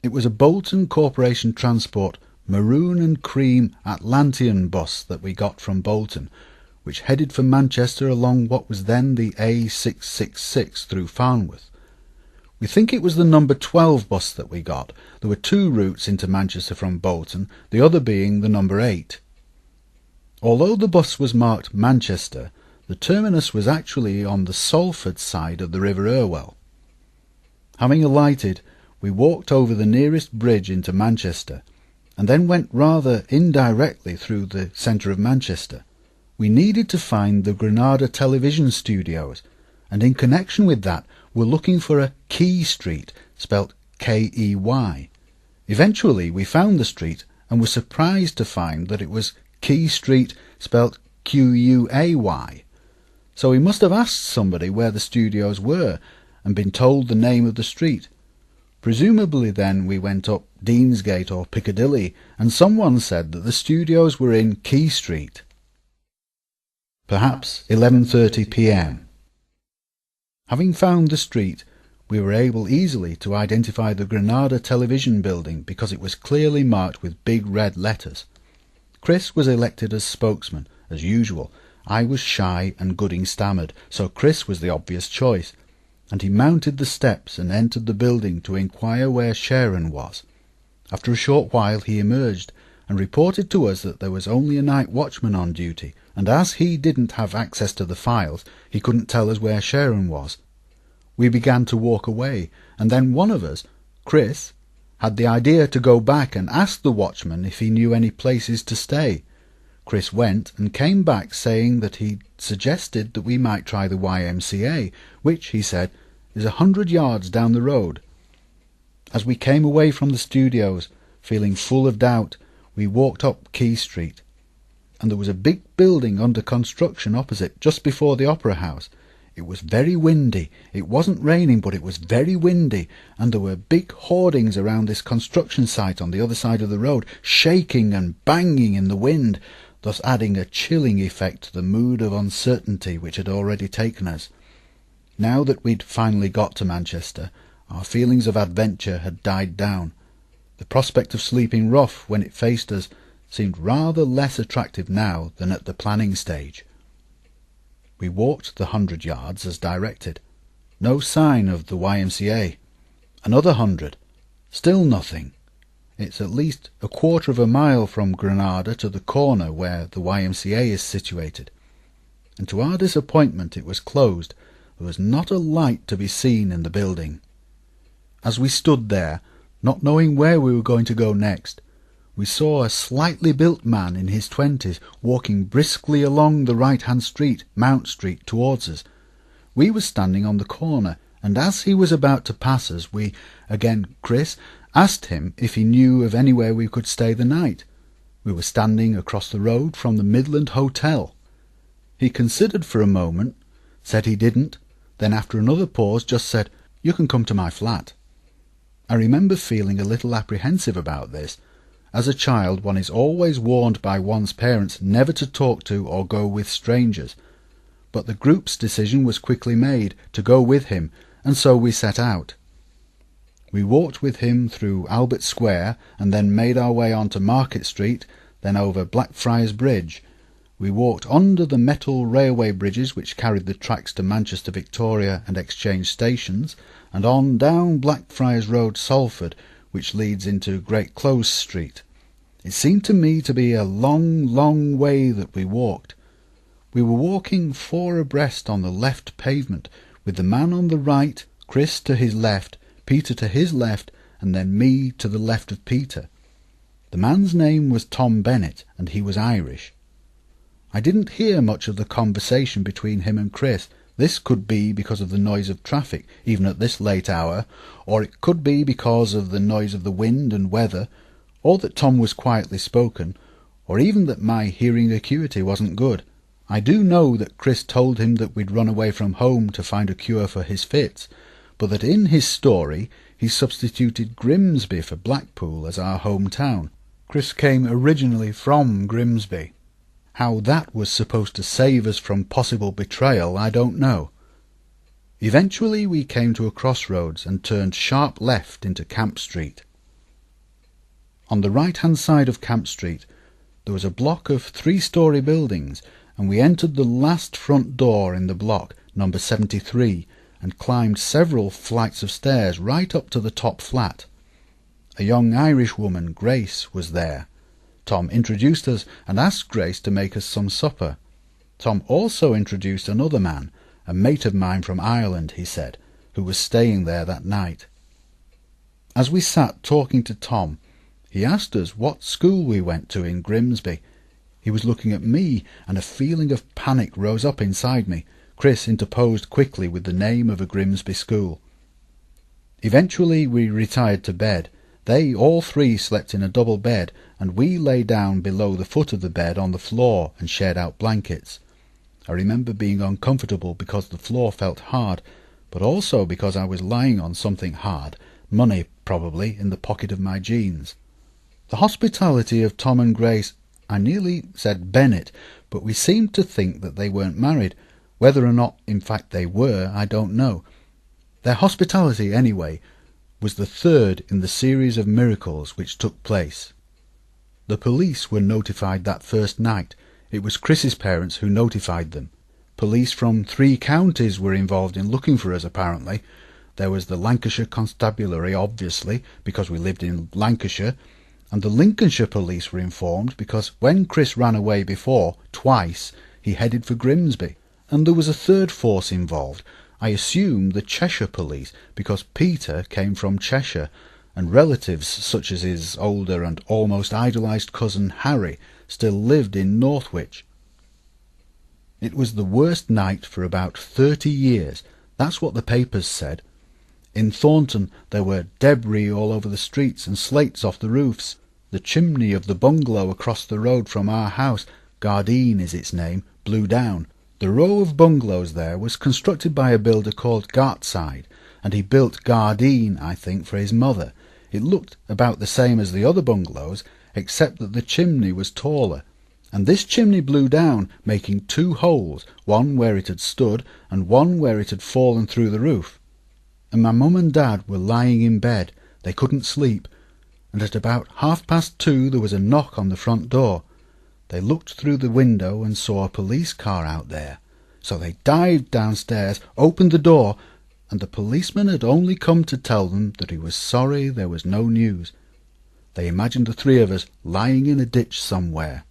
It was a Bolton Corporation Transport maroon and cream Atlantean bus that we got from Bolton, which headed for Manchester along what was then the A666 through Farnworth. We think it was the number 12 bus that we got. There were two routes into Manchester from Bolton, the other being the number 8. Although the bus was marked Manchester, the terminus was actually on the Salford side of the River Irwell. Having alighted, we walked over the nearest bridge into Manchester, and then went rather indirectly through the centre of Manchester. We needed to find the Granada Television Studios, and in connection with that were looking for a Key Street, spelt K-E-Y. Eventually we found the street, and were surprised to find that it was Key Street, spelt Q-U-A-Y. So we must have asked somebody where the studios were, and been told the name of the street. Presumably then we went up Deansgate or Piccadilly, and someone said that the studios were in Key Street. Perhaps 11:30 p.m. Having found the street, we were able easily to identify the Granada Television building because it was clearly marked with big red letters. Chris was elected as spokesman, as usual. I was shy and Gooding stammered, so Chris was the obvious choice, and he mounted the steps and entered the building to inquire where Sharon was. After a short while he emerged and reported to us that there was only a night watchman on duty, and as he didn't have access to the files, he couldn't tell us where Sharon was. We began to walk away, and then one of us, Chris, had the idea to go back and ask the watchman if he knew any places to stay. Chris went and came back saying that he'd suggested that we might try the YMCA, which, he said, is 100 yards down the road. As we came away from the studios, feeling full of doubt, we walked up Key Street, and there was a big building under construction opposite, just before the Opera House. It was very windy. It wasn't raining, but it was very windy, and there were big hoardings around this construction site on the other side of the road, shaking and banging in the wind, thus adding a chilling effect to the mood of uncertainty which had already taken us. Now that we'd finally got to Manchester, our feelings of adventure had died down. The prospect of sleeping rough when it faced us seemed rather less attractive now than at the planning stage. We walked the 100 yards as directed. No sign of the YMCA. Another 100. Still nothing. It's at least a quarter of a mile from Granada to the corner where the YMCA is situated. And to our disappointment it was closed. There was not a light to be seen in the building. As we stood there, not knowing where we were going to go next, we saw a slightly built man in his 20s walking briskly along the right-hand street, Mount Street, towards us. We were standing on the corner, and as he was about to pass us, we, again Chris, asked him if he knew of anywhere we could stay the night. We were standing across the road from the Midland Hotel. He considered for a moment, said he didn't, then after another pause just said, "You can come to my flat." I remember feeling a little apprehensive about this. As a child one is always warned by one's parents never to talk to or go with strangers, but the group's decision was quickly made to go with him, and so we set out. We walked with him through Albert Square, and then made our way on to Market Street, then over Blackfriars Bridge. We walked under the metal railway bridges which carried the tracks to Manchester Victoria and Exchange stations, and on down Blackfriars Road, Salford, which leads into Great Close Street. It seemed to me to be a long, long way that we walked. We were walking 4 abreast on the left pavement, with the man on the right, Chris to his left, Peter to his left, and then me to the left of Peter. The man's name was Tom Bennett, and he was Irish. I didn't hear much of the conversation between him and Chris. This could be because of the noise of traffic, even at this late hour, or it could be because of the noise of the wind and weather, or that Tom was quietly spoken, or even that my hearing acuity wasn't good. I do know that Chris told him that we'd run away from home to find a cure for his fits, but that in his story he substituted Grimsby for Blackpool as our hometown. Chris came originally from Grimsby. How that was supposed to save us from possible betrayal, I don't know. Eventually we came to a crossroads and turned sharp left into Camp Street. On the right-hand side of Camp Street there was a block of 3-story buildings, and we entered the last front door in the block, number 73, and climbed several flights of stairs right up to the top flat. A young Irish woman, Grace, was there. Tom introduced us and asked Grace to make us some supper. Tom also introduced another man, a mate of mine from Ireland, he said, who was staying there that night. As we sat talking to Tom, he asked us what school we went to in Grimsby. He was looking at me, and a feeling of panic rose up inside me. Chris interposed quickly with the name of a Grimsby school. Eventually we retired to bed. They all three slept in a double bed, and we lay down below the foot of the bed on the floor and shared out blankets. I remember being uncomfortable because the floor felt hard, but also because I was lying on something hard, money probably, in the pocket of my jeans. The hospitality of Tom and Grace, I nearly said Bennett, but we seemed to think that they weren't married. Whether or not in fact they were, I don't know. Their hospitality, anyway, was the third in the series of miracles which took place. The police were notified that first night. It was Chris's parents who notified them. Police from 3 counties were involved in looking for us, apparently. There was the Lancashire Constabulary, obviously, because we lived in Lancashire, and the Lincolnshire police were informed because when Chris ran away before, twice, he headed for Grimsby. And there was a third force involved, I assume the Cheshire police, because Peter came from Cheshire, and relatives such as his older and almost idolised cousin Harry still lived in Northwich. It was the worst night for about 30 years. That's what the papers said. In Thornton there were debris all over the streets and slates off the roofs. The chimney of the bungalow across the road from our house, Gardine is its name, blew down. The row of bungalows there was constructed by a builder called Gartside, and he built Gardine, I think, for his mother. It looked about the same as the other bungalows, except that the chimney was taller. And this chimney blew down, making 2 holes, one where it had stood and one where it had fallen through the roof. And my mum and dad were lying in bed. They couldn't sleep, and at about 2:30 there was a knock on the front door. They looked through the window and saw a police car out there. So they dived downstairs, opened the door, and the policeman had only come to tell them that he was sorry there was no news. They imagined the 3 of us lying in a ditch somewhere.